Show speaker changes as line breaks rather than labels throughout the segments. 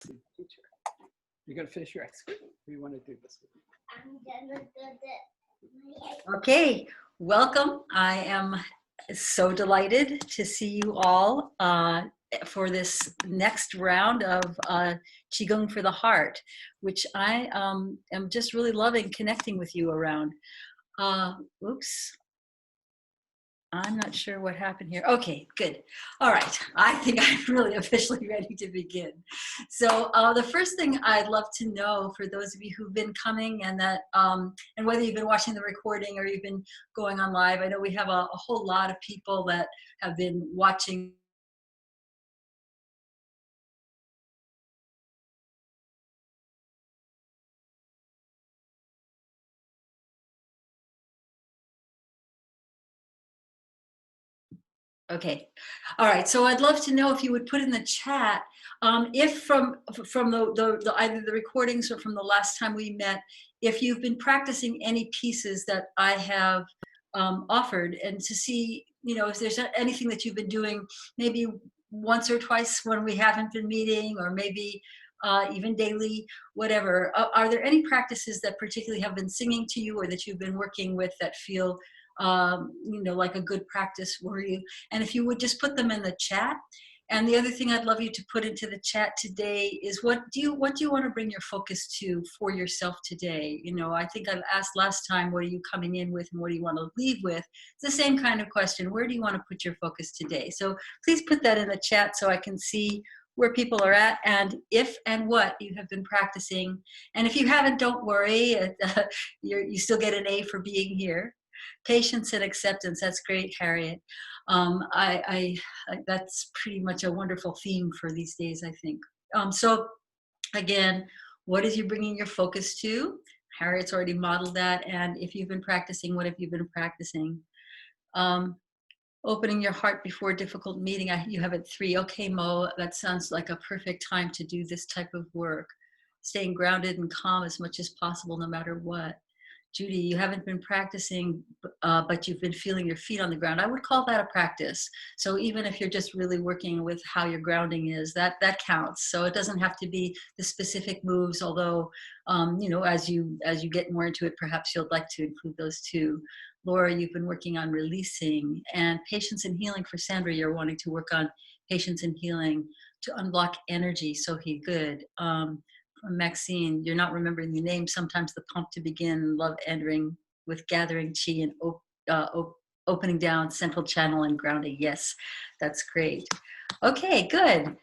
Teacher, you're going to finish your ice cream? Or you want to do this? I'm gonna do
Okay, welcome. I am so delighted to see you all for this next round of Qigong for the Heart, which I am just really loving connecting with you around. Oops. I'm not sure what happened here. Okay, good. All right. I think I'm really officially ready to begin. So the first thing I'd love to know for those of you who've been coming and that, and whether you've been watching the recording or you've been going on live, I know we have a whole lot of people that have been watching. Okay. All right. So I'd love to know if you would put in the chat if from the either the recordings or from the last time we met, if you've been practicing any pieces that I have offered, and to see, you know, if there's anything that you've been doing maybe once or twice when we haven't been meeting, or maybe even daily, whatever. Are there any practices that particularly have been singing to you or that you've been working with that feel you know, like a good practice for you? And if you would just put them in the chat. And the other thing I'd love you to put into the chat today is what do you want to bring your focus to for yourself today? You know, I think I've asked last time, what are you coming in with and what do you want to leave with? It's the same kind of question. Where do you want to put your focus today? So please put that in the chat so I can see where people are at and if and what you have been practicing. And if you haven't, don't worry. You still get an A for being here. Patience and acceptance. That's great, Harriet. That's pretty much a wonderful theme for these days, I think. So again, what is you bringing your focus to? Harriet's already modeled that. And if you've been practicing, what have you been practicing? Opening your heart before a difficult meeting. You have it 3. Okay, Mo, that sounds like a perfect time to do this type of work. Staying grounded and calm as much as possible, no matter what. Judy, you haven't been practicing, but you've been feeling your feet on the ground. I would call that a practice. So even if you're just really working with how your grounding is, that counts. So it doesn't have to be the specific moves, although, you know, as you get more into it, perhaps you'll like to include those too. Laura, you've been working on releasing, and patience and healing for Sandra. You're wanting to work on patience and healing to unblock energy. So good. From Maxine, you're not remembering the name. Sometimes the pump to begin, love entering with gathering chi and opening down central channel and grounding. Yes, that's great. Okay, good.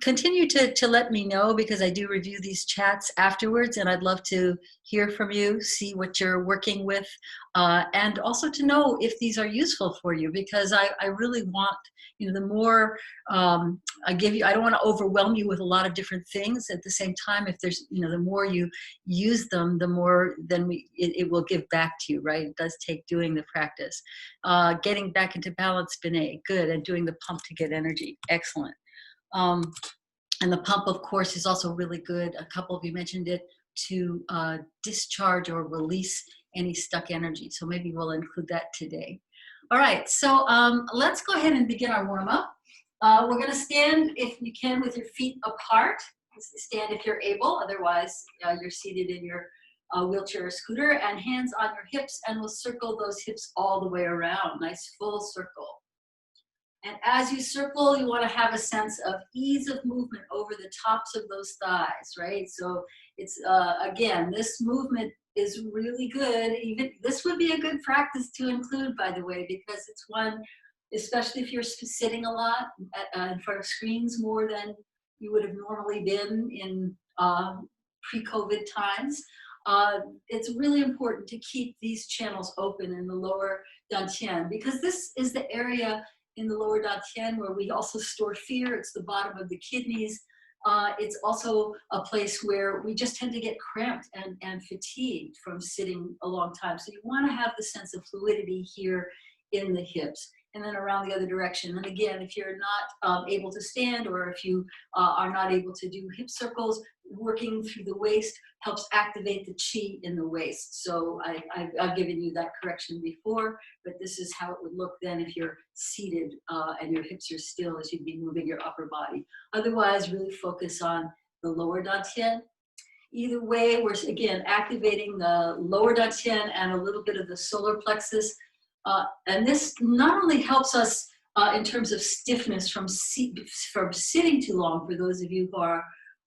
Continue to let me know, because I do review these chats afterwards, and I'd love to hear from you, see what you're working with, and also to know if these are useful for you, because I really want, you know, the more I give you, I don't want to overwhelm you with a lot of different things. At the same time, if there's, you know, the more you use them, the more then it will give back to you, right? It does take doing the practice. Getting back into balance, Binay, good, and doing the pump to get energy, excellent. And the pump, of course, is also really good. A couple of you mentioned it, to discharge or release any stuck energy. So maybe we'll include that today. All right, so let's go ahead and begin our warm-up. We're going to stand, if you can, with your feet apart. Stand if you're able. Otherwise, you're seated in your wheelchair or scooter, and hands on your hips, and we'll circle those hips all the way around. Nice full circle. And as you circle, you want to have a sense of ease of movement over the tops of those thighs, right? So it's, again, this movement is really good. Even this would be a good practice to include, by the way, because it's one, especially if you're sitting a lot in front of screens more than you would have normally been in pre-COVID times. It's really important to keep these channels open in the lower dantian, because this is the area in the lower dantian where we also store fear. It's the bottom of the kidneys. It's also a place where we just tend to get cramped and fatigued from sitting a long time. So you want to have the sense of fluidity here in the hips, and then around the other direction. And again, if you're not able to stand, or if you are not able to do hip circles, working through the waist helps activate the chi in the waist. So I've given you that correction before, but this is how it would look then if you're seated and your hips are still, as you'd be moving your upper body. Otherwise, really focus on the lower dantian. Either way, we're again activating the lower dantian and a little bit of the solar plexus. And this not only helps us in terms of stiffness from sitting too long, for those of you who are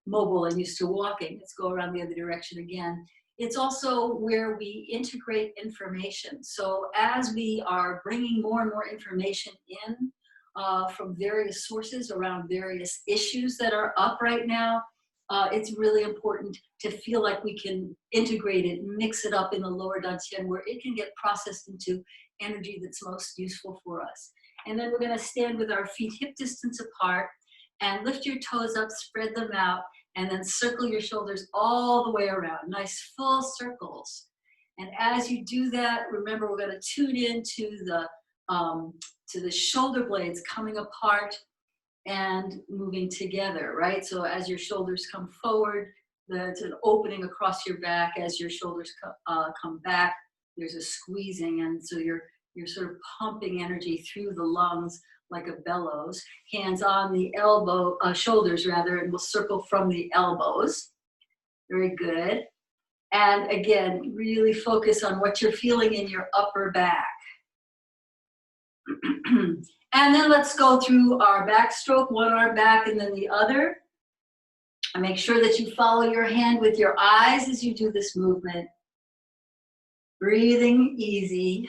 mobile and used to walking. Let's go around the other direction again. It's also where we integrate information. So as we are bringing more and more information in from various sources around various issues that are up right now, it's really important to feel like we can integrate it, mix it up in the lower dantian where it can get processed into energy that's most useful for us. And then we're going to stand with our feet hip distance apart and lift your toes up, spread them out, and then circle your shoulders all the way around. Nice full circles. And as you do that, remember we're going to tune in to the shoulder blades coming apart and moving together, right? So as your shoulders come forward, there's an opening across your back. As your shoulders come back, there's a squeezing, and so you're sort of pumping energy through the lungs like a bellows. Hands on the shoulders rather, and we'll circle from the elbows. Very good. And again, really focus on what you're feeling in your upper back. And then let's go through our backstroke, one arm back and then the other. And make sure that you follow your hand with your eyes as you do this movement. Breathing easy.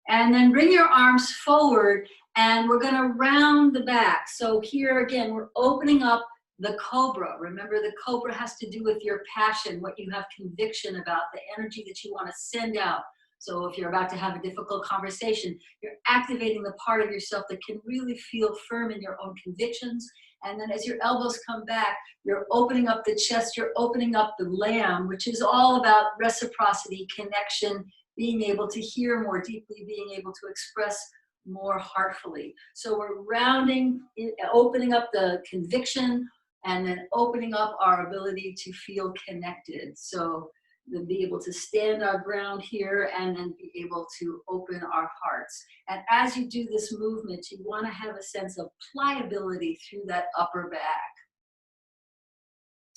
And then bring your arms forward and we're going to round the back. So here again, we're opening up the cobra. Remember, the cobra has to do with your passion, what you have conviction about, the energy that you want to send out. So if you're about to have a difficult conversation, you're activating the part of yourself that can really feel firm in your own convictions. And then as your elbows come back, you're opening up the chest, you're opening up the lamb, which is all about reciprocity, connection, being able to hear more deeply, being able to express more heartfully. So we're rounding, opening up the conviction, and then opening up our ability to feel connected. So to be able to stand our ground here and then be able to open our hearts. And as you do this movement, you want to have a sense of pliability through that upper back.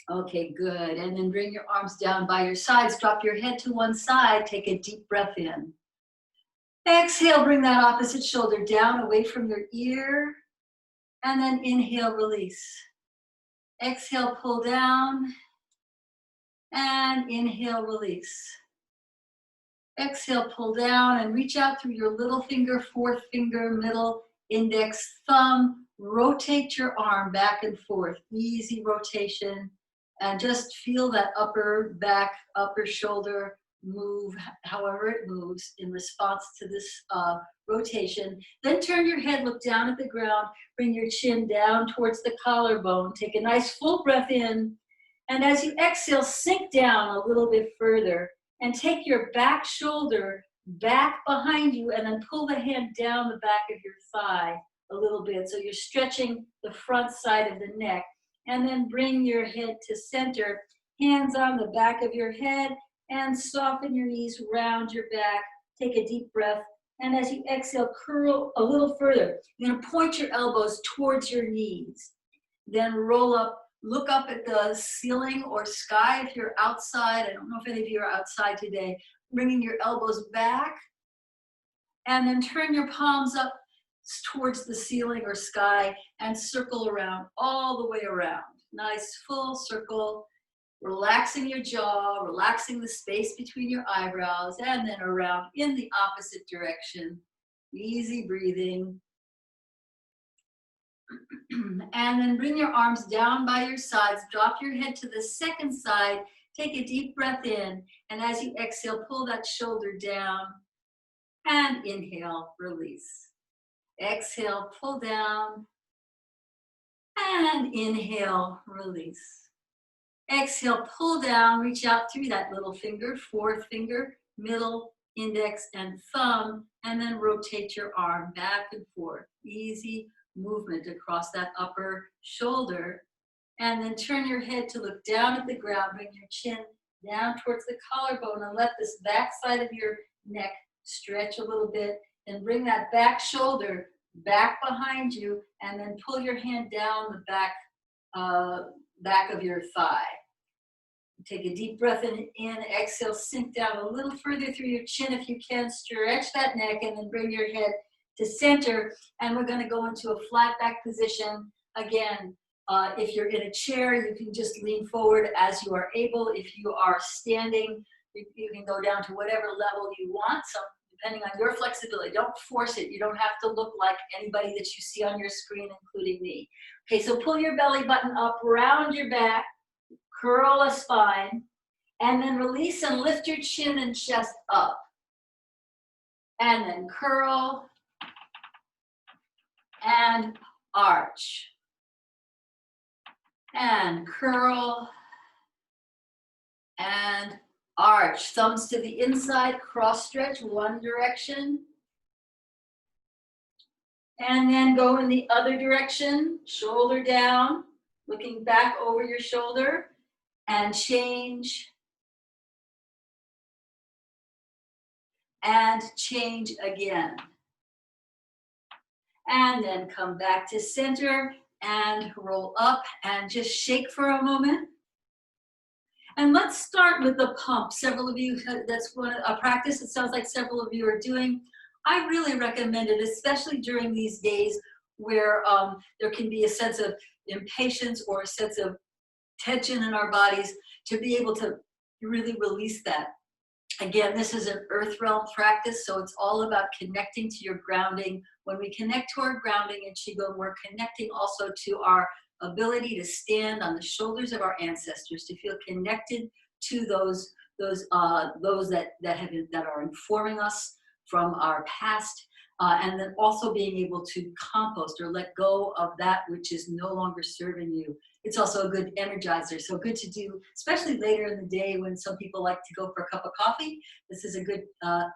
Okay, good. And then bring your arms down by your sides. Drop your head to one side. Take a deep breath in. Exhale, bring that opposite shoulder down away from your ear. And then inhale, release. Exhale, pull down. And inhale, release. Exhale, pull down and reach out through your little finger, fourth finger, middle, index, thumb. Rotate your arm back and forth. Easy rotation. And just feel that upper back, upper shoulder move however it moves in response to this rotation. Then turn your head, look down at the ground, bring your chin down towards the collarbone. Take a nice full breath in. And as you exhale, sink down a little bit further and take your back shoulder back behind you and then pull the hand down the back of your thigh a little bit. So you're stretching the front side of the neck. And then bring your head to center, hands on the back of your head, and soften your knees, round your back. Take a deep breath. And as you exhale, curl a little further. You're going to point your elbows towards your knees. Then roll up, look up at the ceiling or sky if you're outside. I don't know if any of you are outside today. Bringing your elbows back. And then turn your palms up towards the ceiling or sky and circle around, all the way around. Nice full circle, relaxing your jaw, relaxing the space between your eyebrows, and then around in the opposite direction. Easy breathing. And then bring your arms down by your sides, drop your head to the second side, take a deep breath in, and as you exhale, pull that shoulder down, and inhale, release. Exhale, pull down, and inhale, release. Exhale, pull down, reach out through that little finger, fourth finger, middle, index, and thumb, and then rotate your arm back and forth. Easy movement across that upper shoulder. And then turn your head to look down at the ground, bring your chin down towards the collarbone, and let this back side of your neck stretch a little bit. And bring that back shoulder back behind you, and then pull your hand down the back back of your thigh. Take a deep breath in, exhale, sink down a little further through your chin if you can. Stretch that neck and then bring your head to center. And we're going to go into a flat back position. Again, if you're in a chair, you can just lean forward as you are able. If you are standing, you can go down to whatever level you want, so depending on your flexibility. Don't force it. You don't have to look like anybody that you see on your screen, including me. Okay, so pull your belly button up, round your back, curl a spine, and then release and lift your chin and chest up. And then curl and arch. And curl and arch. Thumbs to the inside, cross stretch one direction. And then go in the other direction, shoulder down, looking back over your shoulder, and change. And change again. And then come back to center and roll up and just shake for a moment. And let's start with the pump. Several of you, that's a practice that sounds like several of you are doing. I really recommend it, especially during these days where there can be a sense of impatience or a sense of tension in our bodies, to be able to really release that. Again, this is an earth realm practice, so it's all about connecting to your grounding. When we connect to our grounding in Qigong, we're connecting also to our ability to stand on the shoulders of our ancestors, to feel connected to those that are informing us from our past, and then also being able to compost or let go of that which is no longer serving you. It's also a good energizer, so good to do, especially later in the day when some people like to go for a cup of coffee. This is a good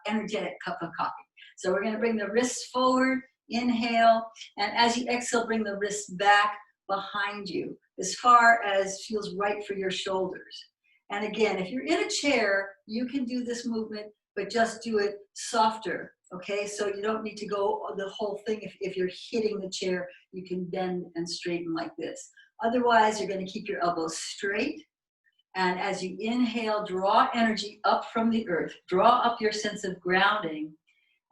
energetic cup of coffee. So we're going to bring the wrists forward, inhale, and as you exhale, bring the wrists back behind you as far as feels right for your shoulders. And again, if you're in a chair, you can do this movement, but just do it softer, okay? So you don't need to go the whole thing. If you're hitting the chair, you can bend and straighten like this. Otherwise, you're going to keep your elbows straight. And as you inhale, draw energy up from the earth. Draw up your sense of grounding.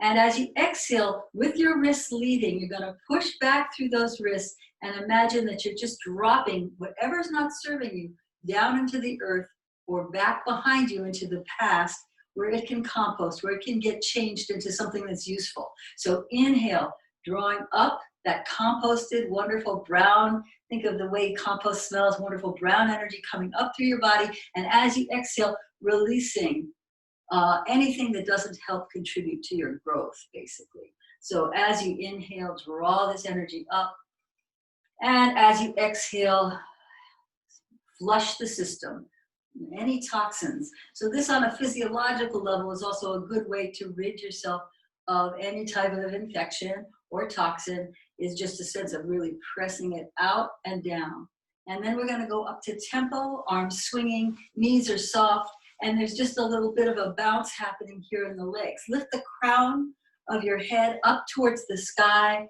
And as you exhale, with your wrists leading, you're going to push back through those wrists and imagine that you're just dropping whatever's not serving you down into the earth or back behind you into the past, where it can compost, where it can get changed into something that's useful. So inhale, drawing up that composted, wonderful brown, think of the way compost smells, wonderful brown energy coming up through your body. And as you exhale, releasing anything that doesn't help contribute to your growth, basically. So as you inhale, draw this energy up. And as you exhale, flush the system, any toxins. So this on a physiological level is also a good way to rid yourself of any type of infection or toxin, is just a sense of really pressing it out and down. And then we're going to go up to tempo, arms swinging, knees are soft, and there's just a little bit of a bounce happening here in the legs. Lift the crown of your head up towards the sky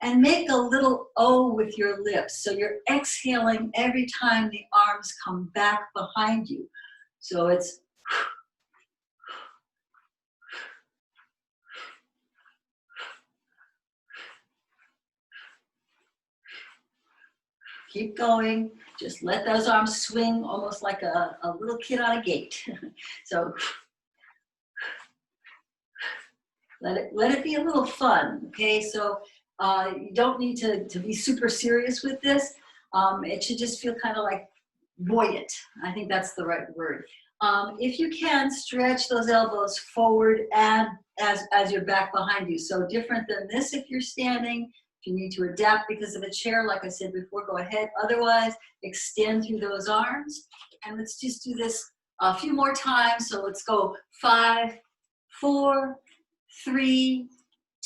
and make a little O with your lips. So you're exhaling every time the arms come back behind you. So it's keep going. Just let those arms swing almost like a little kid on a gate. So let it be a little fun, okay? So you don't need to be super serious with this. It should just feel kind of like buoyant. I think that's the right word. If you can, stretch those elbows forward and as you're back behind you. So different than this if you're standing. If you need to adapt because of a chair, like I said before, go ahead. Otherwise, extend through those arms. And let's just do this a few more times. So let's go 5, 4, 3,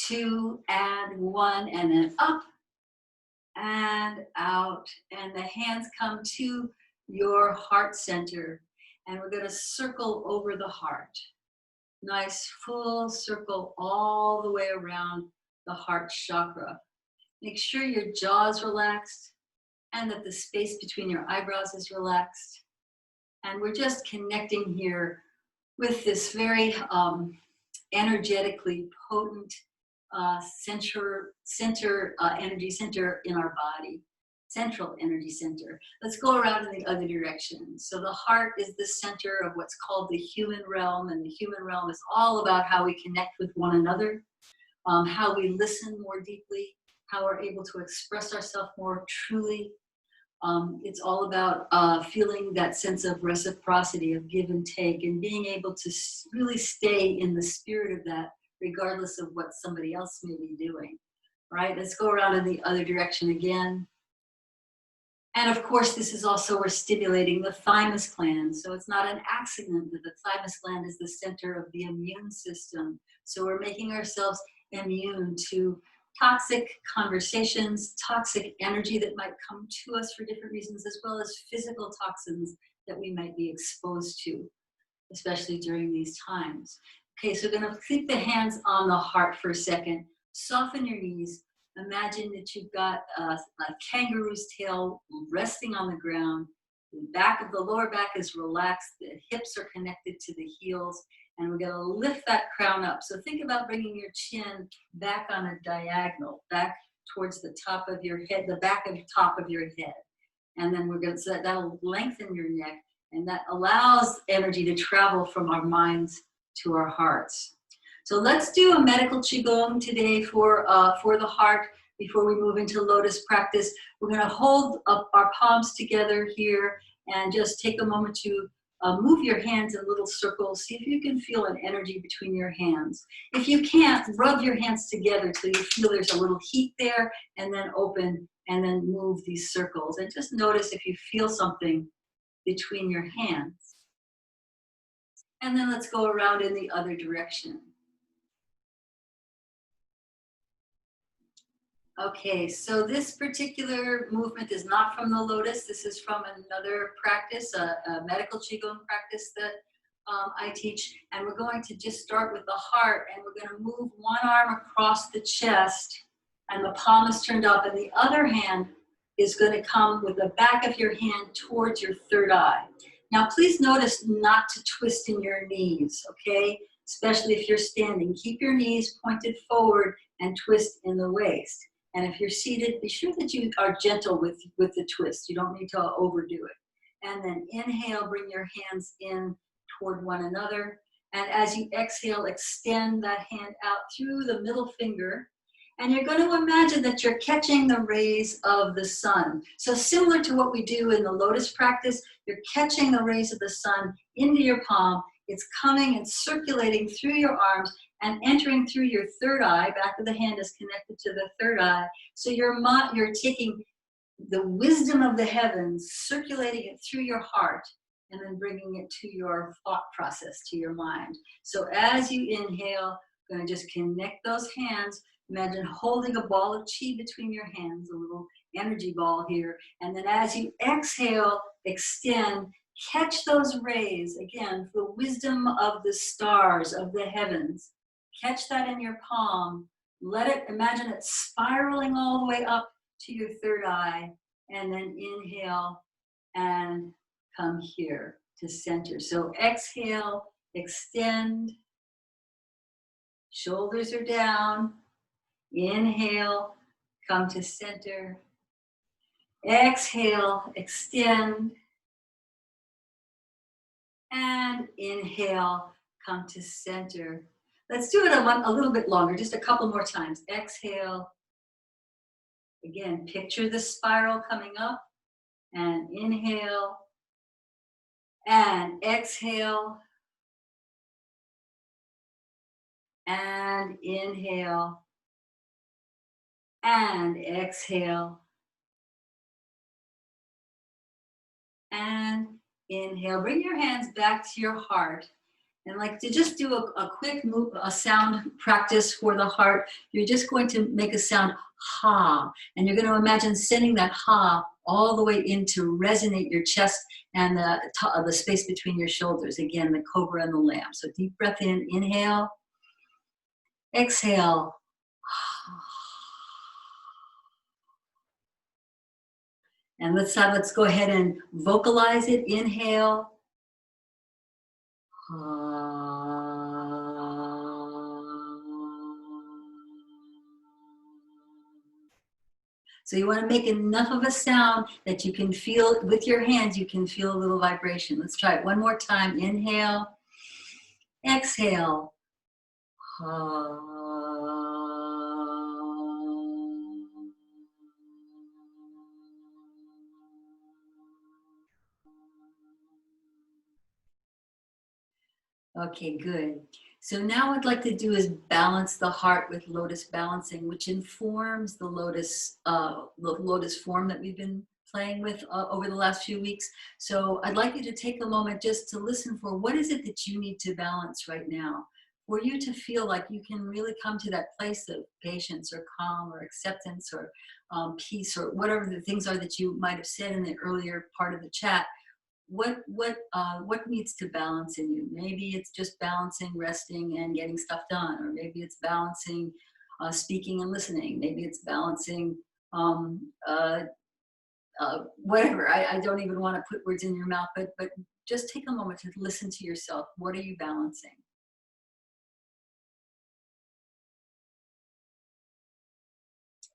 2, and 1, and then up and out. And the hands come to your heart center. And we're going to circle over the heart. Nice full circle all the way around the heart chakra. Make sure your jaw is relaxed. and that the space between your eyebrows is relaxed. And we're just connecting here with this very energetically potent energy center in our body, central energy center. Let's go around in the other direction. So the heart is the center of what's called the human realm, and the human realm is all about how we connect with one another, how we listen more deeply, how we're able to express ourselves more truly. It's all about feeling that sense of reciprocity, of give and take, and being able to really stay in the spirit of that, regardless of what somebody else may be doing. All right, let's go around in the other direction again. And of course, this is also, we're stimulating the thymus gland. So it's not an accident that the thymus gland is the center of the immune system. So we're making ourselves immune to toxic conversations, toxic energy that might come to us for different reasons, as well as physical toxins that we might be exposed to, especially during these times. Okay, so we're going to keep the hands on the heart for a second. Soften your knees. Imagine that you've got a kangaroo's tail resting on the ground. The back of the lower back is relaxed. The hips are connected to the heels. And we're going to lift that crown up. So think about bringing your chin back on a diagonal, back towards the top of your head, the back of the top of your head. And then we're going to, so that'll lengthen your neck. And that allows energy to travel from our minds to our hearts. So let's do a medical Qigong today for the heart before we move into lotus practice. We're going to hold up our palms together here and just take a moment to move your hands in little circles. See if you can feel an energy between your hands. If you can't, rub your hands together till you feel there's a little heat there, and then open and then move these circles. And just notice if you feel something between your hands. And then let's go around in the other direction. Okay, so this particular movement is not from the lotus. This is from another practice, a medical Qigong practice that I teach. And we're going to just start with the heart, and we're going to move one arm across the chest, and the palm is turned up, and the other hand is going to come with the back of your hand towards your third eye. Now, please notice not to twist in your knees, okay? Especially if you're standing. Keep your knees pointed forward and twist in the waist. And if you're seated, be sure that you are gentle with the twist. You don't need to overdo it. And then inhale, bring your hands in toward one another. And as you exhale, extend that hand out through the middle finger. And you're going to imagine that you're catching the rays of the sun. So similar to what we do in the lotus practice, you're catching the rays of the sun into your palm. It's coming and circulating through your arms and entering through your third eye. Back of the hand is connected to the third eye. So you're taking the wisdom of the heavens, circulating it through your heart, and then bringing it to your thought process, to your mind. So as you inhale, I'm going to just connect those hands. Imagine holding a ball of chi between your hands, a little energy ball here. And then as you exhale, extend, catch those rays, again, the wisdom of the stars, of the heavens. Catch that in your palm. Imagine it spiraling all the way up to your third eye. And then inhale and come here to center. So exhale, extend. Shoulders are down. Inhale, come to center. Exhale, extend. And inhale, come to center. Let's do it a little bit longer, just a couple more times. Exhale. Again, picture the spiral coming up. And inhale. And exhale. And inhale. And exhale. And inhale. Bring your hands back to your heart. And like to just do a quick move, a sound practice for the heart. You're just going to make a sound ha. And you're going to imagine sending that ha all the way in to resonate your chest and the space between your shoulders. Again, the cobra and the lamb. So deep breath in, inhale. Exhale. And let's go ahead and vocalize it. Inhale. So you want to make enough of a sound that you can feel with your hands, you can feel a little vibration. Let's try it one more time. Inhale, exhale. Okay, good. So now what I'd like to do is balance the heart with lotus balancing, which informs the lotus form that we've been playing with over the last few weeks. So I'd like you to take a moment just to listen for what is it that you need to balance right now, for you to feel like you can really come to that place of patience or calm or acceptance or peace or whatever the things are that you might have said in the earlier part of the chat. What needs to balance in you? Maybe it's just balancing resting and getting stuff done, or maybe it's balancing speaking and listening. Maybe it's balancing whatever. I don't even want to put words in your mouth, but just take a moment to listen to yourself. What are you balancing?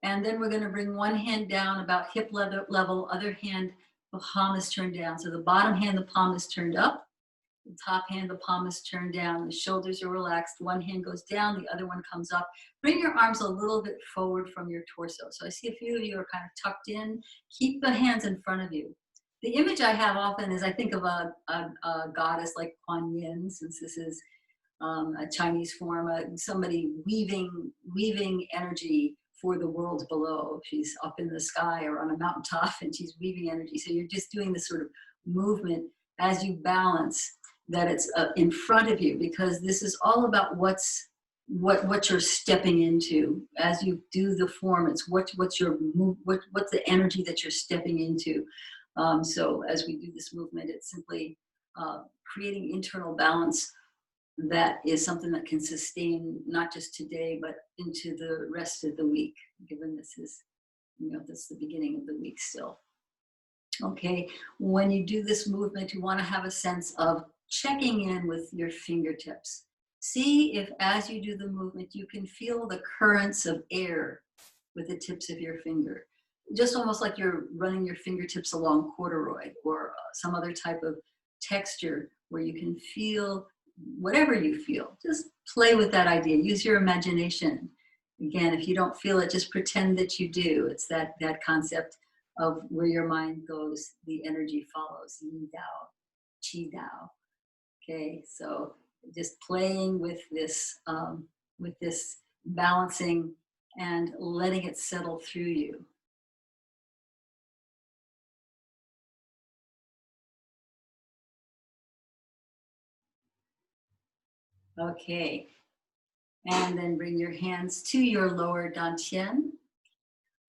And then we're going to bring one hand down about hip level, other hand, the palm is turned down. So the bottom hand, the palm is turned up. The top hand, the palm is turned down. The shoulders are relaxed. One hand goes down, the other one comes up. Bring your arms a little bit forward from your torso. So I see a few of you are kind of tucked in. Keep the hands in front of you. The image I have often is I think of a goddess like Kuan Yin, since this is a Chinese form, somebody weaving energy for the world below. She's up in the sky or on a mountaintop and she's weaving energy. So you're just doing this sort of movement as you balance that it's in front of you, because this is all about what you're stepping into as you do the form. It's what's the energy that you're stepping into. So as we do this movement, it's simply creating internal balance that is something that can sustain not just today, but into the rest of the week, given this is, this is the beginning of the week still. Okay, when you do this movement, you want to have a sense of checking in with your fingertips. See if as you do the movement, you can feel the currents of air with the tips of your finger. Just almost like you're running your fingertips along corduroy or some other type of texture where you can feel whatever you feel. Just play with that idea. Use your imagination. Again, if you don't feel it, just pretend that you do. It's that concept of where your mind goes, the energy follows. Yin Dao, Qi Dao. Okay, so just playing with this balancing and letting it settle through you. Okay, and then bring your hands to your lower dantian.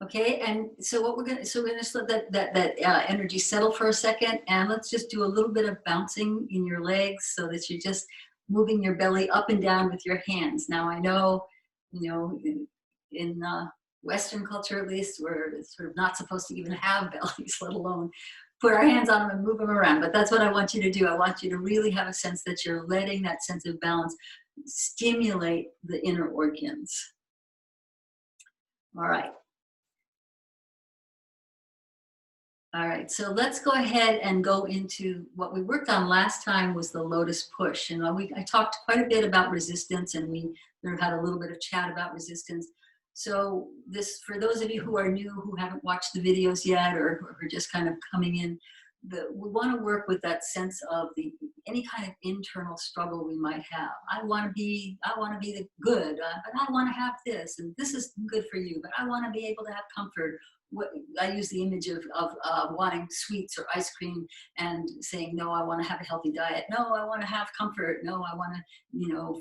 Okay, and so we're gonna just let that energy settle for a second, and let's just do a little bit of bouncing in your legs so that you're just moving your belly up and down with your hands. Now I know, in Western culture at least, we're sort of not supposed to even have bellies, let alone put our hands on them and move them around. But that's what I want you to do. I want you to really have a sense that you're letting that sense of balance stimulate the inner organs. All right. All right, so let's go ahead and go into what we worked on last time was the lotus push. And I talked quite a bit about resistance, and we had a little bit of chat about resistance. So this, for those of you who are new, who haven't watched the videos yet, or who are just kind of coming in, we want to work with that sense of any kind of internal struggle we might have. I want to be the good, but I want to have this, and this is good for you, but I want to be able to have comfort. I use the image of wanting sweets or ice cream and saying, no, I want to have a healthy diet. No, I want to have comfort. No, I want to,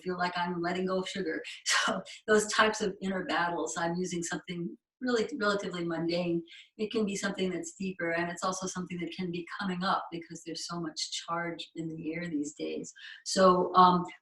feel like I'm letting go of sugar. So those types of inner battles, I'm using something really relatively mundane. It can be something that's deeper, and it's also something that can be coming up because there's so much charge in the air these days. So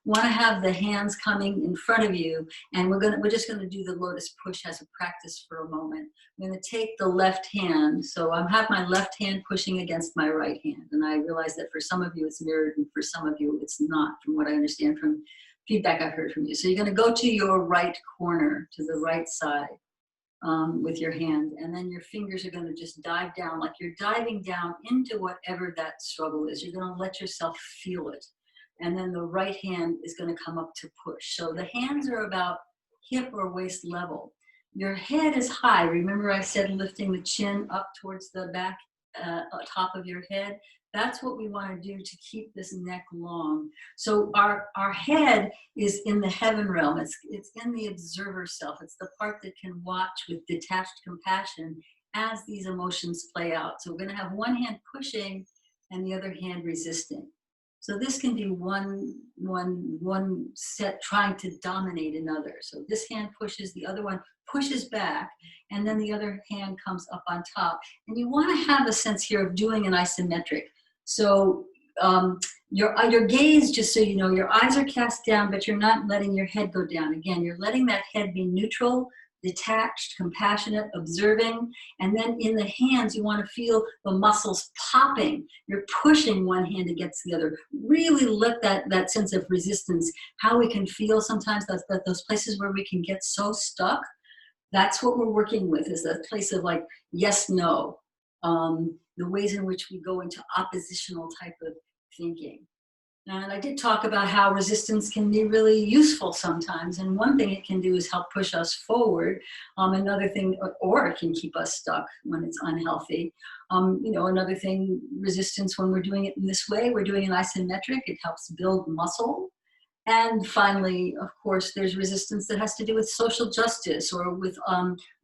want to have the hands coming in front of you, and we're just gonna do the lotus push as a practice for a moment. I'm gonna take the left hand, so I have my left hand pushing against my right hand, and I realize that for some of you it's mirrored, and for some of you it's not, from what I understand from feedback I've heard from you. So you're gonna go to your right corner, to the right side. With your hand, and then your fingers are going to just dive down like you're diving down into whatever that struggle is. You're going to let yourself feel it, and then the right hand is going to come up to push. So the hands are about hip or waist level. Your head is high. Remember I said lifting the chin up towards the back, top of your head. That's what we want to do to keep this neck long. So our head is in the heaven realm. It's in the observer self. It's the part that can watch with detached compassion as these emotions play out. So we're going to have one hand pushing and the other hand resisting. So this can be one set trying to dominate another. So this hand pushes, the other one pushes back, and then the other hand comes up on top. And you want to have a sense here of doing an isometric. So your gaze, just so you know, your eyes are cast down, but you're not letting your head go down. Again, you're letting that head be neutral, detached, compassionate, observing. And then in the hands, you want to feel the muscles popping. You're pushing one hand against the other. Really let that sense of resistance, how we can feel sometimes those places where we can get so stuck. That's what we're working with, is that place of like, yes, no. The ways in which we go into oppositional type of thinking. And I did talk about how resistance can be really useful sometimes. And one thing it can do is help push us forward. Another thing, or it can keep us stuck when it's unhealthy. Another thing, resistance, when we're doing it in this way, we're doing an isometric, it helps build muscle. And finally, of course, there's resistance that has to do with social justice, or with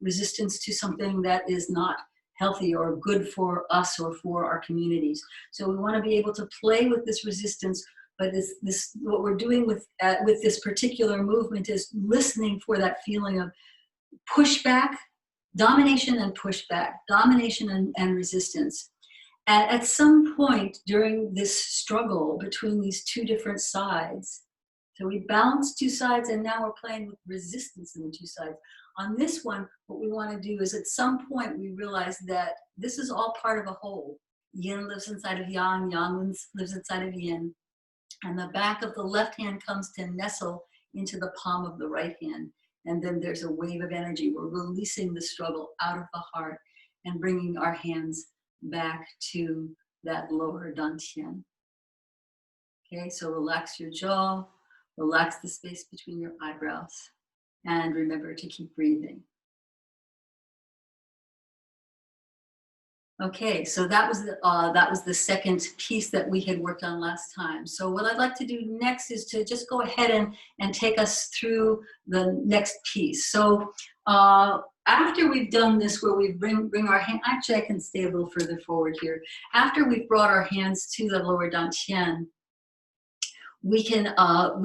resistance to something that is not healthy or good for us or for our communities. So we want to be able to play with this resistance, but this what we're doing with this particular movement is listening for that feeling of pushback, domination and pushback, domination and resistance. And at some point during this struggle between these two different sides, so we balanced two sides, and now we're playing with resistance in the two sides. On this one, what we want to do is at some point we realize that this is all part of a whole. Yin lives inside of yang, yang lives inside of yin. And the back of the left hand comes to nestle into the palm of the right hand. And then there's a wave of energy. We're releasing the struggle out of the heart and bringing our hands back to that lower dantian. Okay, so relax your jaw, relax the space between your eyebrows. And remember to keep breathing. Okay, so that was the second piece that we had worked on last time. So what I'd like to do next is to just go ahead and take us through the next piece. So after we've done this, where we bring our hand, actually I can stay a little further forward here. After we've brought our hands to the lower dantian, we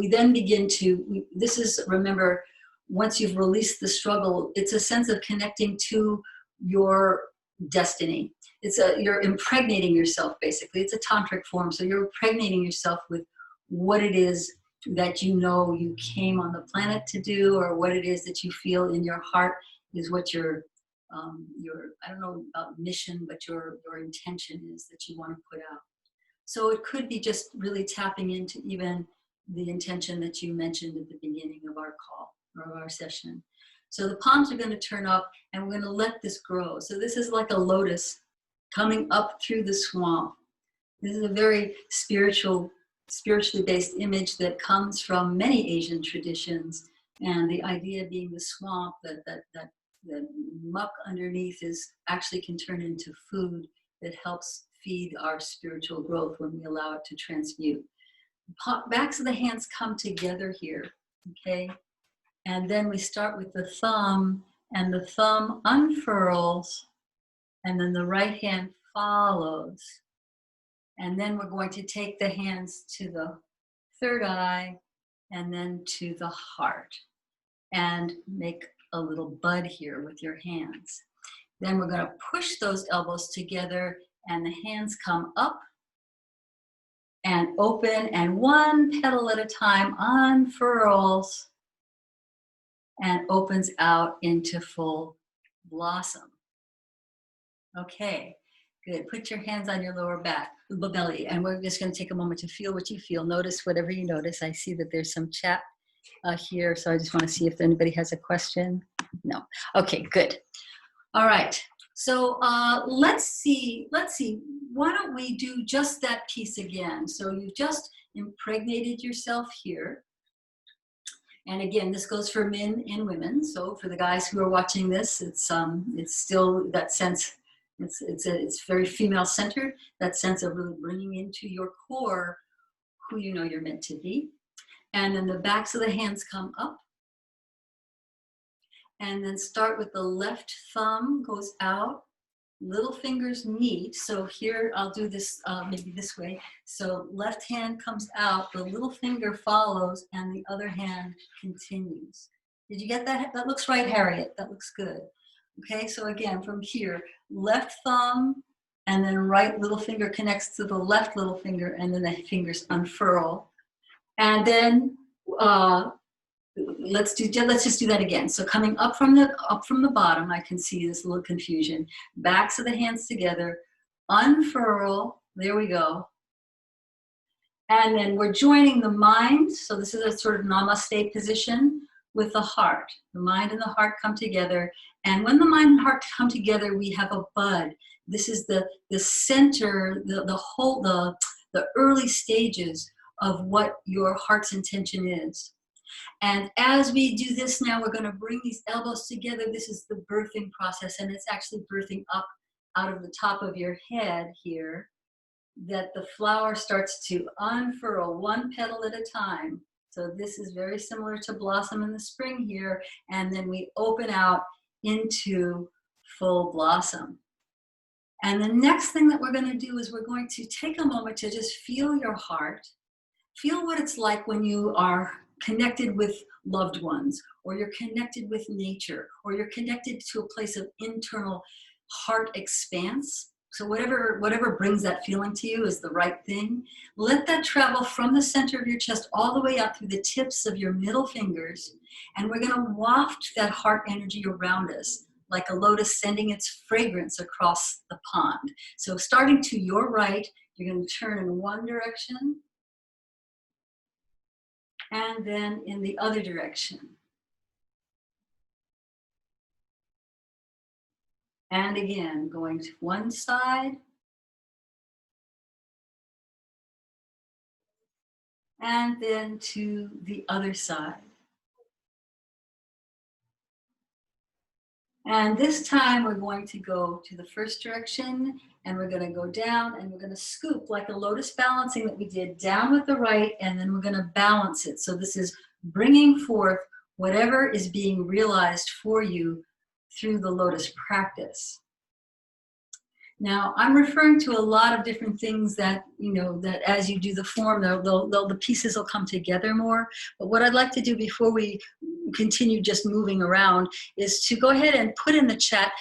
then begin to, this is, remember, once you've released the struggle, it's a sense of connecting to your destiny. You're impregnating yourself, basically. It's a tantric form. So you're impregnating yourself with what it is that you know you came on the planet to do, or what it is that you feel in your heart is what your I don't know about mission, but your intention is that you want to put out. So it could be just really tapping into even the intention that you mentioned at the beginning of our call or our session. So the palms are going to turn up, and we're going to let this grow. So this is like a lotus coming up through the swamp. This is a very spiritually based image that comes from many Asian traditions. And the idea being the swamp, that muck underneath actually can turn into food that helps feed our spiritual growth when we allow it to transmute. Backs of the hands come together here, okay? And then we start with the thumb, and the thumb unfurls, and then the right hand follows. And then we're going to take the hands to the third eye, and then to the heart, and make a little bud here with your hands. Then we're going to push those elbows together and the hands come up and open, and one petal at a time unfurls and opens out into full blossom. Okay, good. Put your hands on your lower back, belly, and we're just going to take a moment to feel what you feel. Notice whatever you notice. I see that there's some chat here, so I just want to see if anybody has a question. No. Okay, good. All right. So let's see. Why don't we do just that piece again? So you've just impregnated yourself here. And again, this goes for men and women. So for the guys who are watching this, it's still that sense. It's very female centered. That sense of really bringing into your core who you know you're meant to be. And then the backs of the hands come up. And then start with the left thumb goes out, little fingers meet. So here I'll do this maybe this way. So left hand comes out, the little finger follows, and the other hand continues. Did you get that? That looks right, Harriet. That looks good. Okay, so again, from here, left thumb, and then right little finger connects to the left little finger, and then the fingers unfurl. And then let's just do that again. So coming up from the bottom, I can see this little confusion. Backs of the hands together, unfurl. There we go. And then we're joining the mind. So this is a sort of namaste position with the heart. The mind and the heart come together. And when the mind and heart come together, we have a bud. This is the center, the early stages of what your heart's intention is. And as we do this now, we're going to bring these elbows together. This is the birthing process, and it's actually birthing up out of the top of your head here, that the flower starts to unfurl one petal at a time. So this is very similar to blossom in the spring here, and then we open out into full blossom. And the next thing that we're going to do is we're going to take a moment to just feel your heart. Feel what it's like when you are connected with loved ones, or you're connected with nature, or you're connected to a place of internal heart expanse. So whatever brings that feeling to you is the right thing. Let that travel from the center of your chest all the way up through the tips of your middle fingers. And we're going to waft that heart energy around us like a lotus sending its fragrance across the pond. So starting to your right, you're going to turn in one direction, and then in the other direction. And again, going to one side, and then to the other side. And this time we're going to go to the first direction, and we're going to go down, and we're going to scoop like a lotus balancing that we did, down with the right, and then we're going to balance it. So this is bringing forth whatever is being realized for you through the lotus practice. Now, I'm referring to a lot of different things that, that as you do the form, the pieces will come together more. But what I'd like to do before we continue just moving around is to go ahead and put in the chat.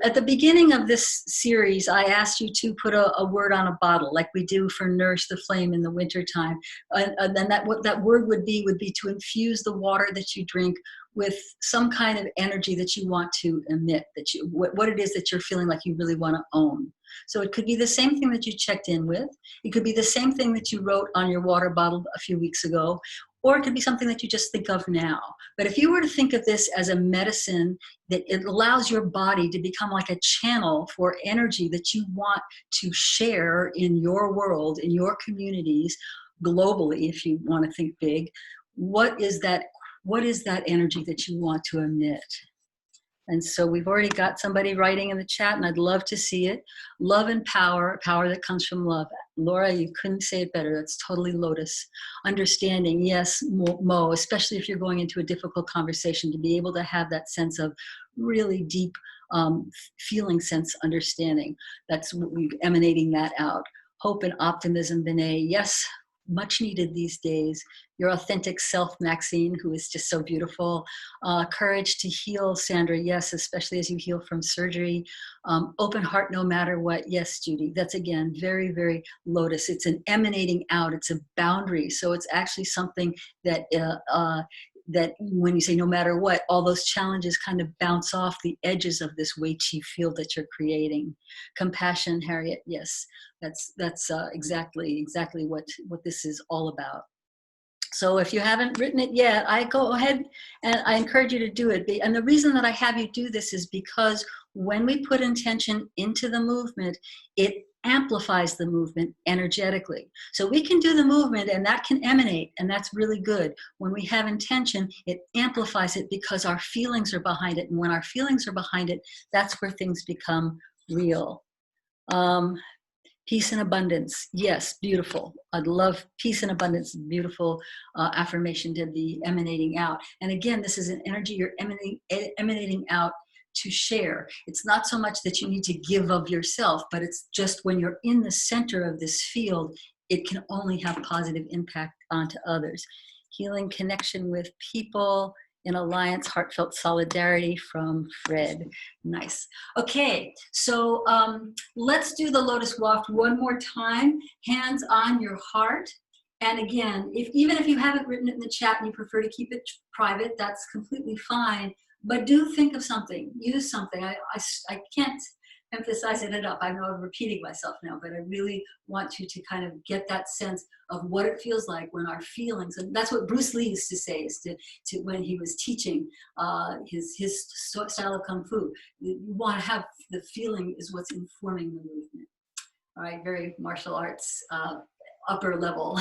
At the beginning of this series, I asked you to put a word on a bottle, like we do for Nourish the Flame in the wintertime. And then what that word would be to infuse the water that you drink with some kind of energy that you want to emit, what it is that you're feeling like you really want to own. So it could be the same thing that you checked in with. It could be the same thing that you wrote on your water bottle a few weeks ago, or it could be something that you just think of now. But if you were to think of this as a medicine, that it allows your body to become like a channel for energy that you want to share in your world, in your communities, globally, if you want to think big, what is that energy that you want to emit? And so we've already got somebody writing in the chat, and I'd love to see it. Love and power that comes from love. Laura, you couldn't say it better. That's totally lotus. Understanding, yes, Mo, especially if you're going into a difficult conversation, to be able to have that sense of really deep feeling, sense, understanding. That's what we're emanating that out. Hope and optimism, Vinay. Yes, much needed these days. Your authentic self, Maxine, who is just so beautiful. Courage to heal, Sandra, yes, especially as you heal from surgery. Open heart no matter what, yes, Judy. That's again, very, very Lotus. It's an emanating out, it's a boundary. So it's actually something that that when you say no matter what, all those challenges kind of bounce off the edges of this Wei Qi field that you're creating. Compassion, Harriet, yes, that's exactly what this is all about. So if you haven't written it yet, I go ahead and I encourage you to do it. And the reason that I have you do this is because when we put intention into the movement, it amplifies the movement energetically. So we can do the movement and that can emanate, and that's really good. When we have intention, it amplifies it because our feelings are behind it. And when our feelings are behind it, that's where things become real. Peace and abundance. Yes, beautiful. I'd love peace and abundance. Beautiful affirmation to be emanating out. And again, this is an energy you're emanating out to share. It's not so much that you need to give of yourself, but it's just when you're in the center of this field, it can only have positive impact onto others. Healing connection with people, in alliance, heartfelt solidarity from Fred. Nice. Okay, so let's do the Lotus Waft one more time. Hands on your heart. And again, even if you haven't written it in the chat and you prefer to keep it private, that's completely fine. But do think of something, use something. I can't emphasize it enough. I know I'm repeating myself now, but I really want you to kind of get that sense of what it feels like when our feelings, and that's what Bruce Lee used to say, is to when he was teaching his style of Kung Fu. You want to have the feeling is what's informing the movement. All right, very martial arts, upper level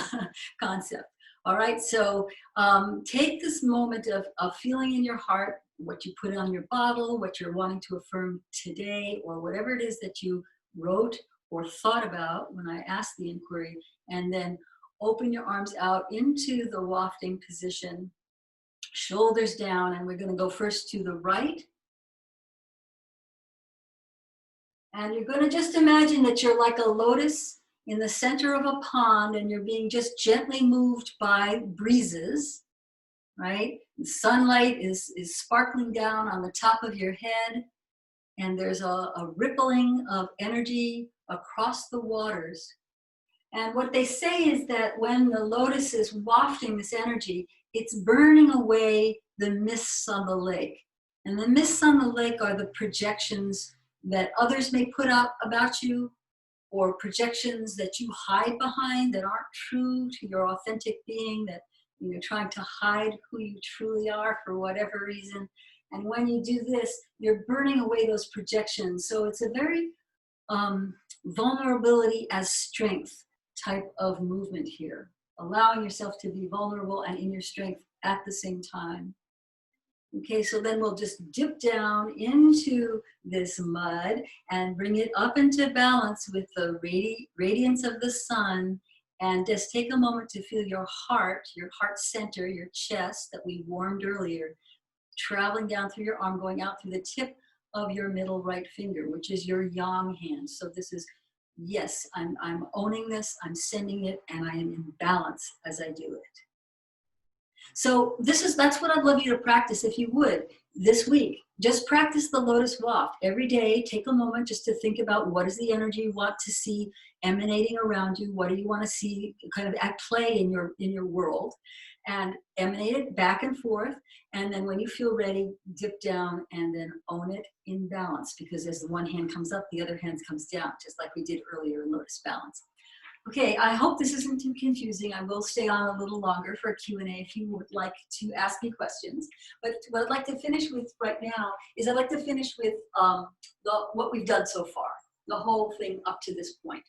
concept. All right, so take this moment of feeling in your heart, what you put on your bottle, what you're wanting to affirm today, or whatever it is that you wrote or thought about when I asked the inquiry, and then open your arms out into the wafting position, shoulders down, and we're going to go first to the right. And you're going to just imagine that you're like a lotus in the center of a pond, and you're being just gently moved by breezes, right? The sunlight is sparkling down on the top of your head, and there's a rippling of energy across the waters. And what they say is that when the lotus is wafting this energy, it's burning away the mists on the lake. And the mists on the lake are the projections that others may put up about you, or projections that you hide behind that aren't true to your authentic being, that you're trying to hide who you truly are for whatever reason. And when you do this, you're burning away those projections. So it's a very vulnerability as strength type of movement here, allowing yourself to be vulnerable and in your strength at the same time. Okay, so then we'll just dip down into this mud and bring it up into balance with the radiance of the sun. And just take a moment to feel your heart center, your chest that we warmed earlier, traveling down through your arm, going out through the tip of your middle right finger, which is your yang hand. So this is, yes, I'm owning this, I'm sending it, and I am in balance as I do it. So that's what I'd love you to practice, if you would, this week. Just practice the Lotus Waft. Every day, take a moment just to think about what is the energy you want to see emanating around you. What do you want to see kind of at play in your world? And emanate it back and forth. And then when you feel ready, dip down and then own it in balance. Because as the one hand comes up, the other hand comes down, just like we did earlier in Lotus Balance. Okay, I hope this isn't too confusing. I will stay on a little longer for a Q&A if you would like to ask me questions. But what I'd like to finish with right now is I'd like to finish with what we've done so far, the whole thing up to this point.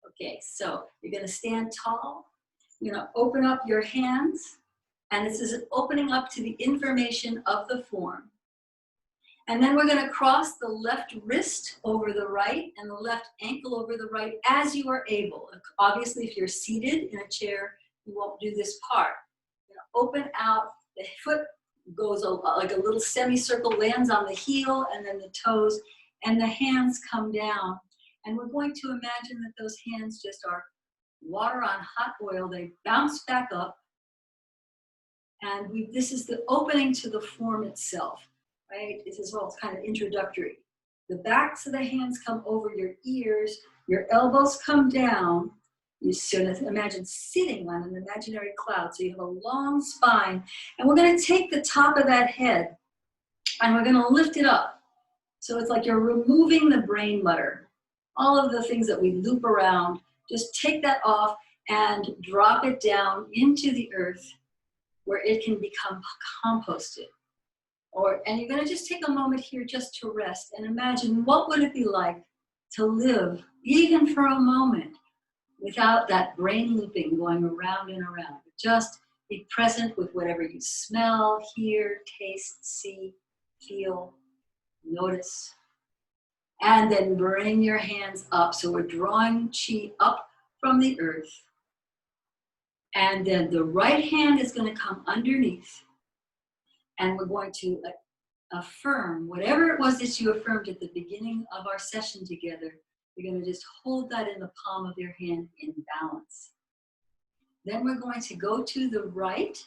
Okay, so you're going to stand tall. You're going to open up your hands, and this is opening up to the information of the form. And then we're going to cross the left wrist over the right and the left ankle over the right as you are able. Obviously, if you're seated in a chair, you won't do this part. You're going to open out, the foot goes like a little semicircle, lands on the heel and then the toes, and the hands come down. And we're going to imagine that those hands just are water on hot oil. They bounce back up. And this is the opening to the form itself, right? This is all kind of introductory. The backs of the hands come over your ears. Your elbows come down. You should imagine sitting on an imaginary cloud. So you have a long spine. And we're going to take the top of that head and we're going to lift it up. So it's like you're removing the brain mutter. All of the things that we loop around, just take that off and drop it down into the earth where it can become composted. And you're going to just take a moment here just to rest and imagine what would it be like to live, even for a moment, without that brain looping going around and around. Just be present with whatever you smell, hear, taste, see, feel, notice. And then bring your hands up. So we're drawing chi up from the earth. And then the right hand is going to come underneath. And we're going to affirm whatever it was that you affirmed at the beginning of our session together. You're going to just hold that in the palm of your hand in balance. Then we're going to go to the right.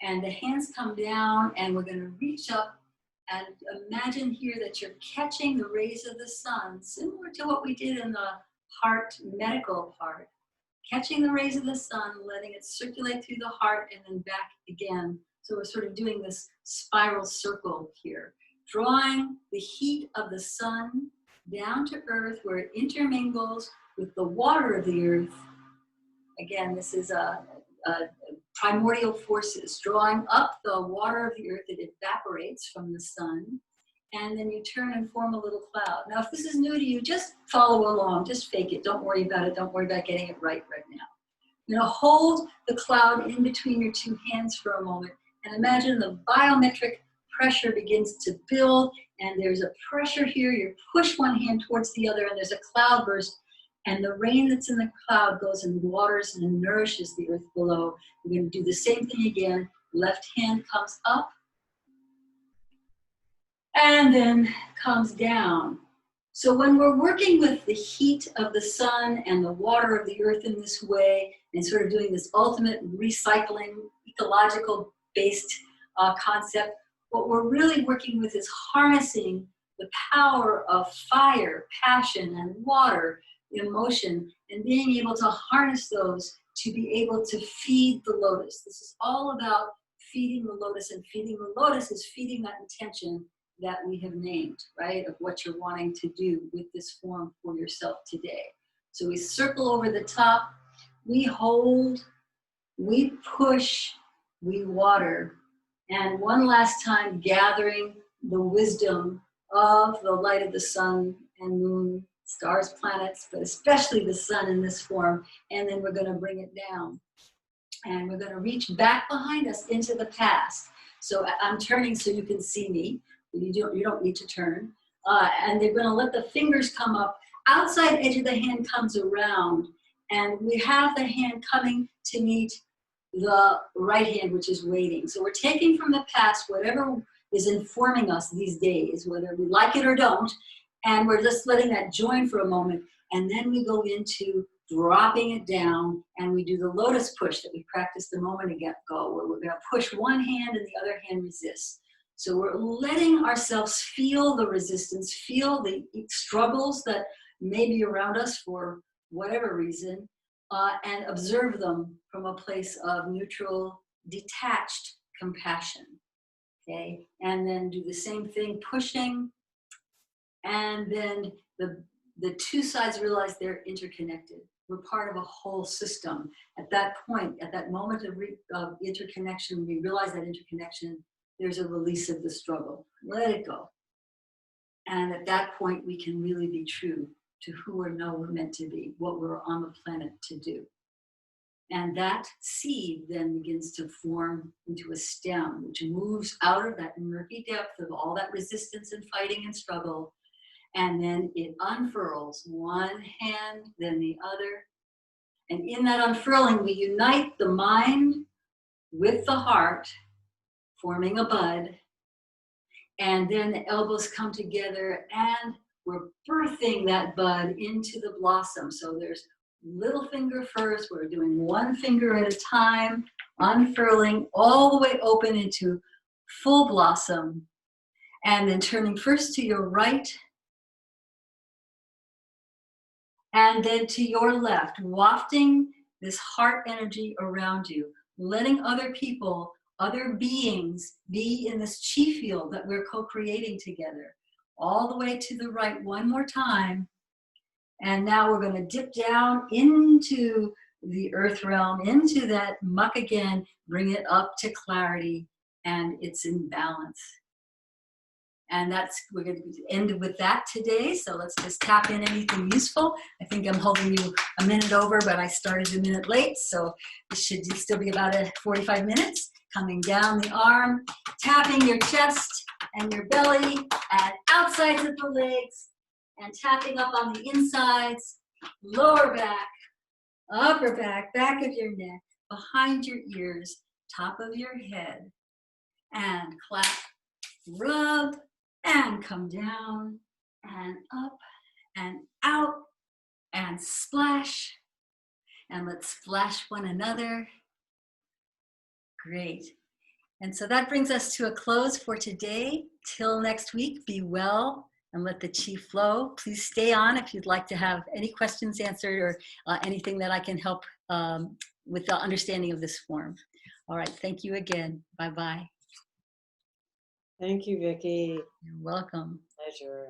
And the hands come down. And we're going to reach up. And imagine here that you're catching the rays of the sun, similar to what we did in the heart medical part. Catching the rays of the sun, letting it circulate through the heart and then back again. So we're sort of doing this spiral circle here. Drawing the heat of the sun down to earth where it intermingles with the water of the earth. Again, this is primordial forces, drawing up the water of the earth that evaporates from the sun, and then you turn and form a little cloud. Now, if this is new to you, just follow along, just fake it. Don't worry about it. Don't worry about getting it right now. You're going to hold the cloud in between your two hands for a moment, and imagine the biometric pressure begins to build, and there's a pressure here. You push one hand towards the other, and there's a cloud burst. And the rain that's in the cloud goes and waters and nourishes the earth below. We're going to do the same thing again. Left hand comes up and then comes down. So when we're working with the heat of the sun and the water of the earth in this way, and sort of doing this ultimate recycling, ecological-based concept, what we're really working with is harnessing the power of fire, passion, and water, emotion, and being able to harness those to be able to feed the lotus. This is all about feeding the lotus, and feeding the lotus is feeding that intention that we have named, right, of what you're wanting to do with this form for yourself today. So we circle over the top, we hold, we push, we water, and one last time gathering the wisdom of the light of the sun and moon, stars, planets, but especially the sun in this form, and then we're going to bring it down. And we're going to reach back behind us into the past. So I'm turning so you can see me. You don't need to turn. And they're going to let the fingers come up. Outside edge of the hand comes around, and we have the hand coming to meet the right hand, which is waiting. So we're taking from the past whatever is informing us these days, whether we like it or don't, and we're just letting that join for a moment, and then we go into dropping it down, and we do the lotus push that we practiced a moment ago, where we're going to push one hand and the other hand resists. So we're letting ourselves feel the resistance, feel the struggles that may be around us for whatever reason, and observe them from a place of neutral, detached compassion. Okay, and then do the same thing, pushing, and then the two sides realize they're interconnected. We're part of a whole system. At that point, at that moment of interconnection, we realize that interconnection, there's a release of the struggle. Let it go. And at that point, we can really be true to who or know we're meant to be, what we're on the planet to do. And that seed then begins to form into a stem, which moves out of that murky depth of all that resistance and fighting and struggle. And then it unfurls, one hand, then the other. And in that unfurling, we unite the mind with the heart, forming a bud. And then the elbows come together, and we're birthing that bud into the blossom. So there's little finger first. We're doing one finger at a time, unfurling all the way open into full blossom. And then turning first to your right and then to your left, wafting this heart energy around you, letting other people, other beings be in this chi field that we're co-creating together. All the way to the right one more time. And now we're going to dip down into the earth realm, into that muck again, bring it up to clarity, and it's in balance. And we're going to end with that today. So let's just tap in anything useful. I think I'm holding you a minute over, but I started a minute late. So this should still be about 45 minutes. Coming down the arm, tapping your chest and your belly and outsides of the legs, and tapping up on the insides, lower back, upper back, back of your neck, behind your ears, top of your head, and clap, rub, and come down, and up, and out, and splash, and let's splash one another. Great. And so that brings us to a close for today. Till next week, be well and let the chi flow. Please stay on if you'd like to have any questions answered or anything that I can help with the understanding of this form. All right, thank you again. Bye-bye.
Thank you, Vicki.
You're welcome.
Pleasure.